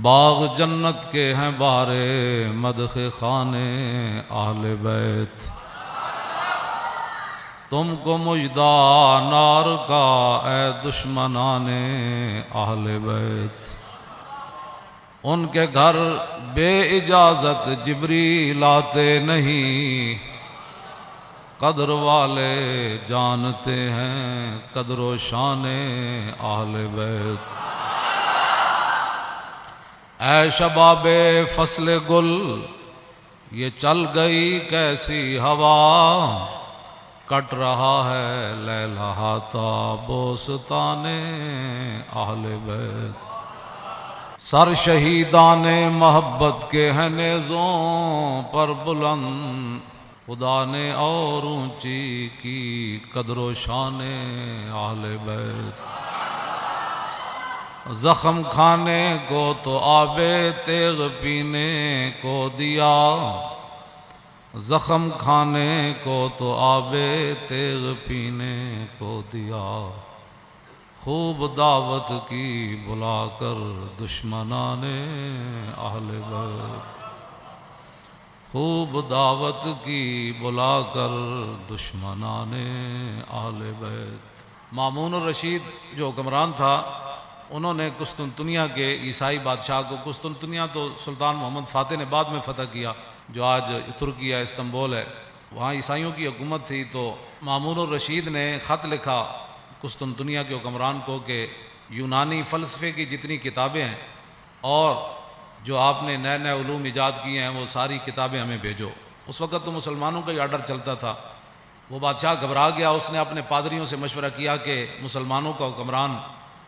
باغ جنت کے ہیں بارے مدح خانے اہل بیت، تم کو مژدہ نار کا اے دشمنان اہل بیت۔ ان کے گھر بے اجازت جبریل آتے نہیں، قدر والے جانتے ہیں قدر و شان اہل بیت۔ اے شباب فصل گل یہ چل گئی کیسی ہوا، کٹ رہا ہے لہلہاتا بوستان اہل بیت۔ سر شہیدان محبت کے ہیں نیزوں پر بلند، خدا نے اور اونچی کی قدر و شان اہل بیت۔ زخم کھانے کو تو آب تیغ پینے کو دیا، زخم کھانے کو تو آب تیغ پینے کو دیا، خوب دعوت کی بلا کر دشمنان اہل بیت، خوب دعوت کی بلا کر دشمنان اہل بیت۔ مامون الرشید جو حکمران تھا، انہوں نے قسطنطنیہ کے عیسائی بادشاہ کو، قسطنطنیہ تو سلطان محمد فاتح نے بعد میں فتح کیا، جو آج ترکی ہے، استنبول ہے، وہاں عیسائیوں کی حکومت تھی، تو مامون الرشید نے خط لکھا قسطنطنیہ کے حکمران کو کہ یونانی فلسفے کی جتنی کتابیں ہیں اور جو آپ نے نئے نئے علوم ایجاد کیے ہیں وہ ساری کتابیں ہمیں بھیجو۔ اس وقت تو مسلمانوں کا ہی آرڈر چلتا تھا۔ وہ بادشاہ گھبرا گیا، اس نے اپنے پادریوں سے مشورہ کیا کہ مسلمانوں کا حکمران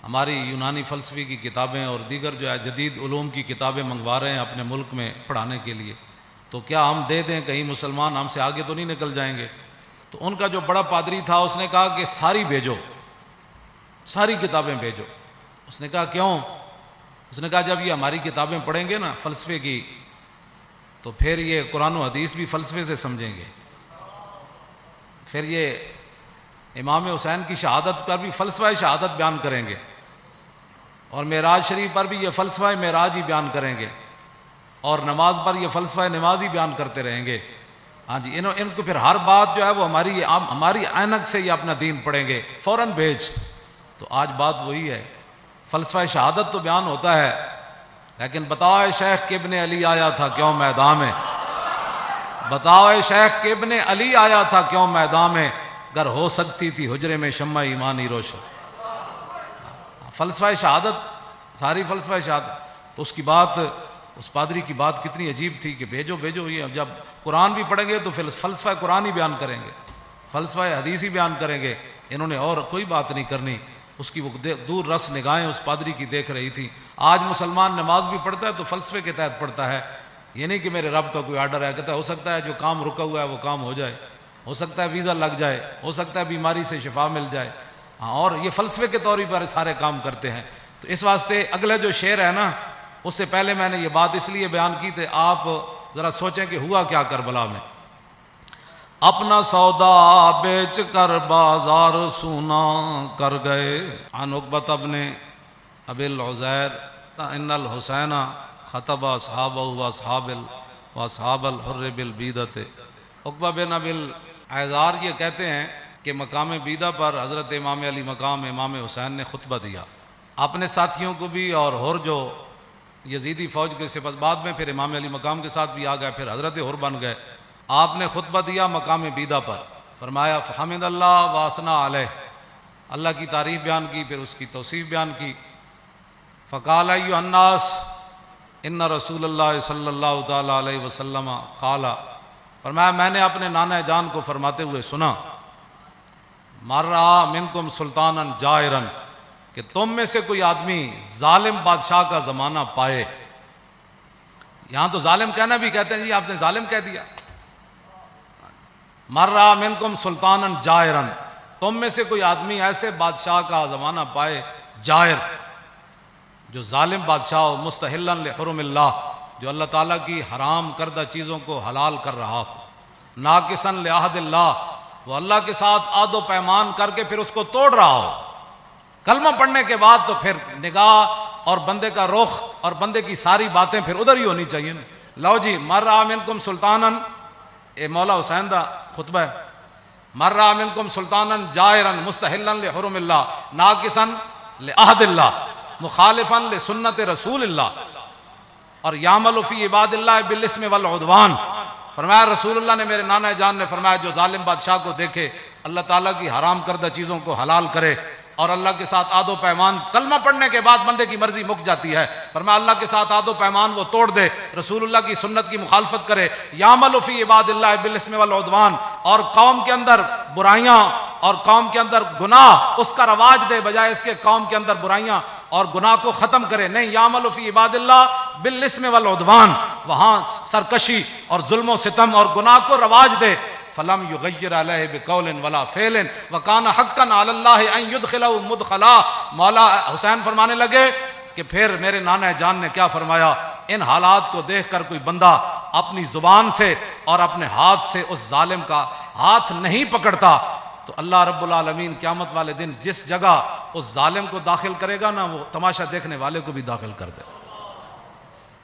ہماری یونانی فلسفے کی کتابیں اور دیگر جو ہے جدید علوم کی کتابیں منگوا رہے ہیں اپنے ملک میں پڑھانے کے لیے، تو کیا ہم دے دیں، کہیں مسلمان ہم سے آگے تو نہیں نکل جائیں گے؟ تو ان کا جو بڑا پادری تھا اس نے کہا کہ ساری بھیجو، ساری کتابیں بھیجو۔ اس نے کہا کیوں؟ اس نے کہا جب یہ ہماری کتابیں پڑھیں گے نا فلسفے کی، تو پھر یہ قرآن و حدیث بھی فلسفے سے سمجھیں گے، پھر یہ امام حسین کی شہادت پر بھی فلسفہ شہادت بیان کریں گے، اور معراج شریف پر بھی یہ فلسفہ معراج ہی بیان کریں گے، اور نماز پر یہ فلسفہ نماز ہی بیان کرتے رہیں گے۔ ہاں جی، ان کو پھر ہر بات جو ہے وہ ہماری عینک سے یہ اپنا دین پڑھیں گے، فوراً بھیج۔ تو آج بات وہی ہے، فلسفہ شہادت تو بیان ہوتا ہے، لیکن بتاؤ اے شیخ کہ ابن علی آیا تھا کیوں میدان میں، بتاؤ اے شیخ کہ ابن علی آیا تھا کیوں میدان میں، گر ہو سکتی تھی حجرے میں شمع ایمانی روشن۔ فلسفہ شہادت، ساری فلسفہ شہادت۔ تو اس کی بات، اس پادری کی بات کتنی عجیب تھی کہ بھیجو بھیجو، یہ جب قرآن بھی پڑھیں گے تو پھر فلسفہ قرآن ہی بیان کریں گے، فلسفہ حدیث ہی بیان کریں گے، انہوں نے اور کوئی بات نہیں کرنی۔ اس کی وہ دور رس نگاہیں اس پادری کی دیکھ رہی تھی۔ آج مسلمان نماز بھی پڑھتا ہے تو فلسفے کے تحت پڑھتا ہے، یہ نہیں کہ میرے رب کا کوئی آرڈر ہے، کہتا ہے ہو سکتا ہے جو کام رکا ہوا ہے وہ کام ہو جائے، ہو سکتا ہے ویزا لگ جائے، ہو سکتا ہے بیماری سے شفا مل جائے، ہاں، اور یہ فلسفے کے طور پر سارے کام کرتے ہیں۔ تو اس واسطے اگلا جو شعر ہے نا، اس سے پہلے میں نے یہ بات اس لیے بیان کی تھی، آپ ذرا سوچیں کہ ہوا کیا کربلا میں۔ اپنا سودا بیچ کر بازار سونا کر گئے، عن عقبۃ بن ابی العزیر ان الحسین خطب اصحابہ واصحاب الحر بالبیدۃ۔ عقبہ بن ابی العزیر یہ کہتے ہیں کہ مقام بیدہ پر حضرت امام علی مقام امام حسین نے خطبہ دیا، اپنے ساتھیوں کو بھی، اور حر جو یزیدی فوج کے سپس بعد میں پھر امام علی مقام کے ساتھ بھی آ گئے، پھر حضرت حر بن گئے۔ آپ نے خطبہ دیا مقام بیدہ پر، فرمایا فحمد اللہ واسنا علیہ، اللہ کی تعریف بیان کی، پھر اس کی توصیف بیان کی۔ فقال ایھا الناس ان رسول اللہ صلی اللہ تعالی علیہ وسلم قال، فرمایا میں نے اپنے نانا جان کو فرماتے ہوئے سنا، مر رہا منکم سلطانا جائرا، کہ تم میں سے کوئی آدمی ظالم بادشاہ کا زمانہ پائے۔ یہاں تو ظالم کہنا بھی کہتے ہیں، جی آپ نے ظالم کہہ دیا۔ مر رہا منکم سلطانا جائرا، تم میں سے کوئی آدمی ایسے بادشاہ کا زمانہ پائے، جائر جو ظالم بادشاہ ہو، مستحلا لحرم اللہ، جو اللہ تعالیٰ کی حرام کردہ چیزوں کو حلال کر رہا ہو، ناقصا لعہد اللہ، وہ اللہ کے ساتھ عہد و پیمان کر کے پھر اس کو توڑ رہا ہو، کلمہ پڑھنے کے بعد تو پھر نگاہ اور بندے کا رخ اور بندے کی ساری باتیں پھر ادھر ہی ہونی چاہیے نا. لو جی مر رہا منکم سلطانن، اے مولا حسین دا خطبہ ہے. مر رہا منکم سلطانن جائرن مستحلن لحرم اللہ ناقصن لعہد اللہ مخالفن لسنت رسول اللہ اور یعمل فی عباد اللہ بالاسم والعدوان. فرمایا رسول اللہ نے، میرے نانا جان نے فرمایا جو ظالم بادشاہ کو دیکھے اللہ تعالیٰ کی حرام کردہ چیزوں کو حلال کرے اور اللہ کے ساتھ عہد و پیمان، کلمہ پڑھنے کے بعد بندے کی مرضی مک جاتی ہے، فرمایا اللہ کے ساتھ عہد و پیمان وہ توڑ دے، رسول اللہ کی سنت کی مخالفت کرے، یعمل فی عباد اللہ بالاسم والعدوان، اور قوم کے اندر برائیاں اور قوم کے اندر گناہ اس کا رواج دے بجائے اس کے قوم کے اندر برائیاں اور گناہ کو ختم کرے. نہیں، یعمل فی عباد اللہ بالاسم والعدوان، وہاں سرکشی اور ظلم و ستم اور گناہ کو رواج دے. فلم یغیر علیہ بقول ولا فعل وکان حقا علی اللہ ان یدخلہ مدخلا. مولا حسین فرمانے لگے کہ پھر میرے نانا جان نے کیا فرمایا، ان حالات کو دیکھ کر کوئی بندہ اپنی زبان سے اور اپنے ہاتھ سے اس ظالم کا ہاتھ نہیں پکڑتا تو اللہ رب العالمین قیامت والے دن جس جگہ اس ظالم کو داخل کرے گا نا، وہ تماشا دیکھنے والے کو بھی داخل کر دے.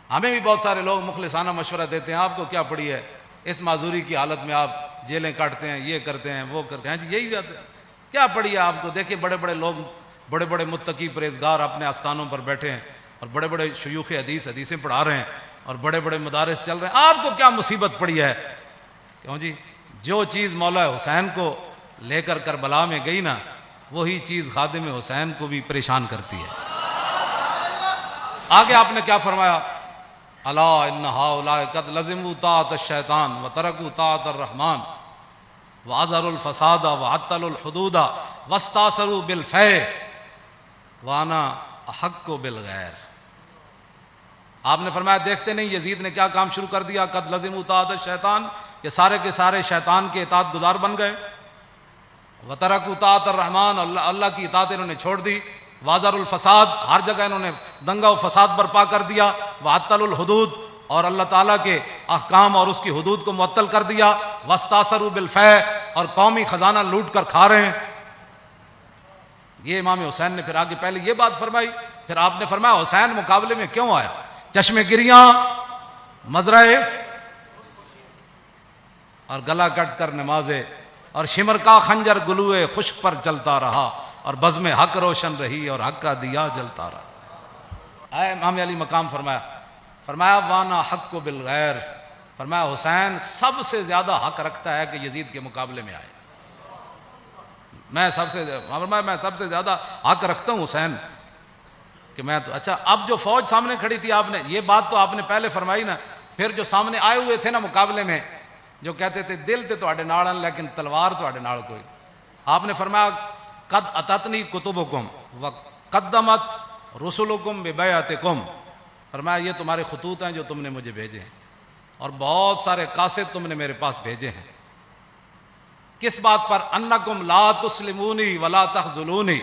ہمیں بھی بہت سارے لوگ مخلصانہ مشورہ دیتے ہیں، آپ کو کیا پڑی ہے، اس معذوری کی حالت میں آپ جیلیں کاٹتے ہیں، یہ کرتے ہیں وہ کرتے ہیں، جی یہی بات ہے، کیا پڑی ہے آپ کو. دیکھیں بڑے بڑے لوگ، بڑے بڑے متقی پرہیزگار اپنے آستانوں پر بیٹھے ہیں اور بڑے بڑے شیوخ حدیثیں پڑھا رہے ہیں اور بڑے بڑے مدارس چل رہے ہیں، آپ کو کیا مصیبت پڑی ہے. کیوں جی، جو چیز مولا حسین کو لے کر کربلا میں گئی نا، وہی چیز خادم حسین کو بھی پریشان کرتی ہے. آگے آپ نے کیا فرمایا، الا ان ہؤلاء قد لزموا طاعۃ الشیطان وترکوا طاعۃ الرحمن واظہروا الفساد وعطلوا الحدود واستاثروا بالفیء وانا احق بالغیر. آپ نے فرمایا دیکھتے نہیں یزید نے کیا کام شروع کر دیا، قد لزموا طاعۃ الشیطان، یہ سارے کے سارے شیطان کے اطاعت گزار بن گئے. وترکوا طاعۃ الرحمن، اللہ کی اطاعت انہوں نے چھوڑ دی. واظہروا الفساد، ہر جگہ انہوں نے دنگا و فساد برپا کر دیا. وعطلوا الحدود، اور اللہ تعالیٰ کے احکام اور اس کی حدود کو معطل کر دیا. واستاثروا بالفیء، اور قومی خزانہ لوٹ کر کھا رہے ہیں. یہ امام حسین نے پھر آگے پہلے یہ بات فرمائی، پھر آپ نے فرمایا حسین مقابلے میں کیوں آیا، چشم گریاں، مزرعے اور گلا کٹ کر نمازے اور شمر کا خنجر گلوئے خشک پر چلتا رہا اور بزم حق روشن رہی اور حق کا دیا جلتا رہا. اے امام علی مقام فرمایا وانا حق بالغیر، فرمایا حسین سب سے زیادہ حق رکھتا ہے کہ یزید کے مقابلے میں آئے. میں سب سے زیادہ حق رکھتا ہوں حسین کہ میں تو. اچھا، اب جو فوج سامنے کھڑی تھی، آپ نے یہ بات تو آپ نے پہلے فرمائی نا، پھر جو سامنے آئے ہوئے تھے نا مقابلے میں، جو کہتے تھے دل تے تواڈے نال لیکن تلوار تواڈے نال کوئی، آپ نے فرمایا قد اتتنی کتبکم وقدمت رسلکم ببیعتکم، فرمایا یہ تمہارے خطوط ہیں جو تم نے مجھے بھیجے ہیں اور بہت سارے قاصد تم نے میرے پاس بھیجے ہیں. کس بات پر؟ انکم لا تسلمونی ولا تخذلونی،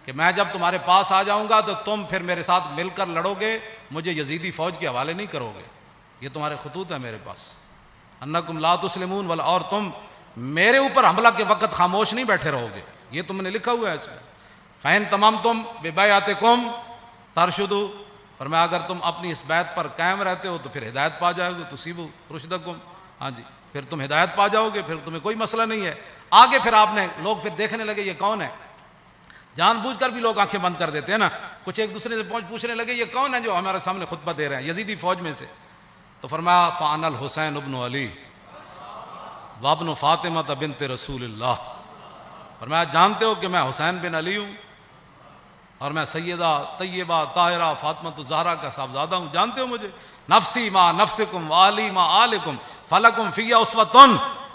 کہ میں جب تمہارے پاس آ جاؤں گا تو تم پھر میرے ساتھ مل کر لڑو گے، مجھے یزیدی فوج کے حوالے نہیں کرو گے. یہ تمہارے خطوط ہیں میرے پاس. انکم لا تسلمون ولا، اور تم میرے اوپر حملہ کے وقت خاموش نہیں بیٹھے رہو گے، یہ تم نے لکھا ہوا ہے اس میں. فین تمام تم ببیعتکم ترشدوا، فرمایا اگر تم اپنی اس بیعت پر قائم رہتے ہو تو پھر ہدایت پا جاؤ گے. تصیبوا رشدکم، ہاں جی، پھر تم ہدایت پا جاؤ گے، پھر تمہیں کوئی مسئلہ نہیں ہے. آگے پھر آپ نے لوگ پھر دیکھنے لگے یہ کون ہے، جان بوجھ کر بھی لوگ آنکھیں بند کر دیتے ہیں نا، کچھ ایک دوسرے سے پوچھنے لگے یہ کون ہے جو ہمارے سامنے خطبہ دے رہے ہیں یزیدی فوج میں سے. تو فرمایا فانا الحسین ابن علی وابن فاطمہ بنت رسول اللہ، فرمایا جانتے ہو کہ میں حسین بن علی ہوں اور میں سیدہ طیبہ طاہرہ فاطمہ الزہرا کا صاحبزادہ ہوں، جانتے ہو مجھے. نفسی ما نفسکم والی ما آلکم فلکم فی اسوۃ،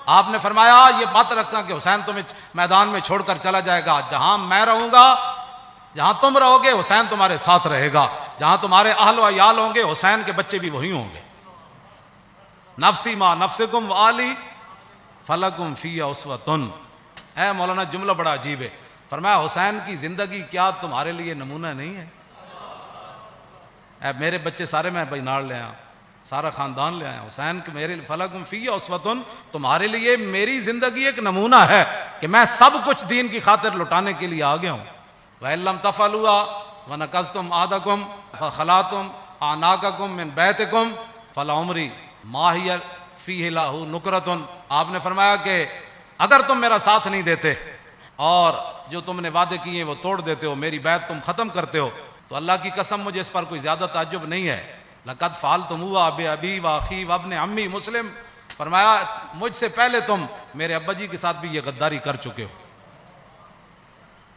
آپ نے فرمایا یہ بات رکھنا کہ حسین تمہیں میدان میں چھوڑ کر چلا جائے گا، جہاں میں رہوں گا، جہاں تم رہو گے حسین تمہارے ساتھ رہے گا، جہاں تمہارے اہل و عیال ہوں گے حسین کے بچے بھی وہی ہوں گے. نفسی ما نفسکم والی فلکم فی اسوۃ. اے مولانا جملہ بڑا عجیب ہے، فرمایا حسین کی زندگی کیا تمہارے لیے نمونہ نہیں ہے؟ اے میرے بچے سارے میں بھائی نال لے آیا، سارا خاندان لے آیا، حسین کے میرے فلکم فی اسوۃ، تمہارے لیے میری زندگی ایک نمونہ ہے کہ میں سب کچھ دین کی خاطر لٹانے کے لیے آ گیا ہوں. وَإِن لَّمْ تَفْعَلُوا ونقضتم عہدکم فخلعتم اعناقکم من بیتکم فلعمری ما ہی فیہ لہ نکرۃ۔ آپ نے فرمایا کہ اگر تم میرا ساتھ نہیں دیتے اور جو تم نے وعدے کیے وہ توڑ دیتے ہو، میری بیعت تم ختم کرتے ہو، تو اللہ کی قسم مجھے اس پر کوئی زیادہ تعجب نہیں ہے۔ لقد فعلتموہ بابی واخی وابن عمی مسلم، فرمایا مجھ سے پہلے تم میرے ابا جی کے ساتھ بھی یہ غداری کر چکے ہو،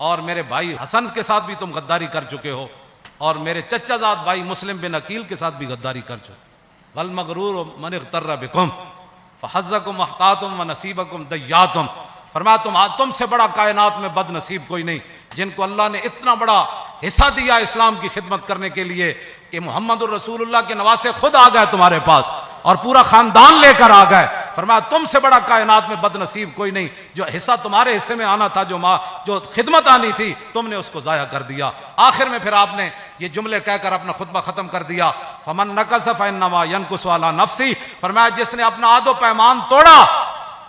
اور میرے بھائی حسن کے ساتھ بھی تم غداری کر چکے ہو، اور میرے چچا زاد بھائی مسلم بن عقیل کے ساتھ بھی غداری کر چکے ہو۔ والمغرور من اغتر بکم فحظکم احطاتم ونصیبکم دیاتم، فرمایا تم سے بڑا کائنات میں بد نصیب کوئی نہیں، جن کو اللہ نے اتنا بڑا حصہ دیا اسلام کی خدمت کرنے کے لیے کہ محمد الرسول اللہ کے نواسے خود آ گئے تمہارے پاس اور پورا خاندان لے کر آ گئے۔ فرمایا تم سے بڑا کائنات میں بد نصیب کوئی نہیں، جو حصہ تمہارے حصے میں آنا تھا، جو خدمت آنی تھی، تم نے اس کو ضائع کر دیا۔ آخر میں پھر آپ نے یہ جملے کہہ کر اپنا خطبہ ختم کر دیا، فمن نقص فانما ينقص علی نفسی، فرمایا جس نے اپنا عہد و پیمان توڑا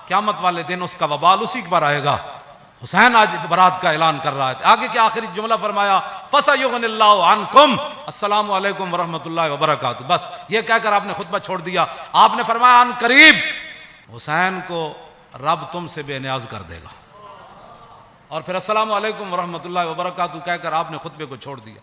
قیامت والے دن اس کا وبال اسی پر آئے گا۔ حسین آج برات کا اعلان کر رہا ہے۔ آگے کیا آخری جملہ فرمایا، فَسَيُغْنِ اللَّهُ عَنْكُمْ، السلام علیکم ورحمۃ اللہ وبرکاتہ۔ بس یہ کہہ کر آپ نے خطبہ چھوڑ دیا۔ آپ نے فرمایا ان قریب حسین کو رب تم سے بے نیاز کر دے گا، اور پھر السلام علیکم ورحمۃ اللہ وبرکاتہ کہہ کر آپ نے خطبے کو چھوڑ دیا۔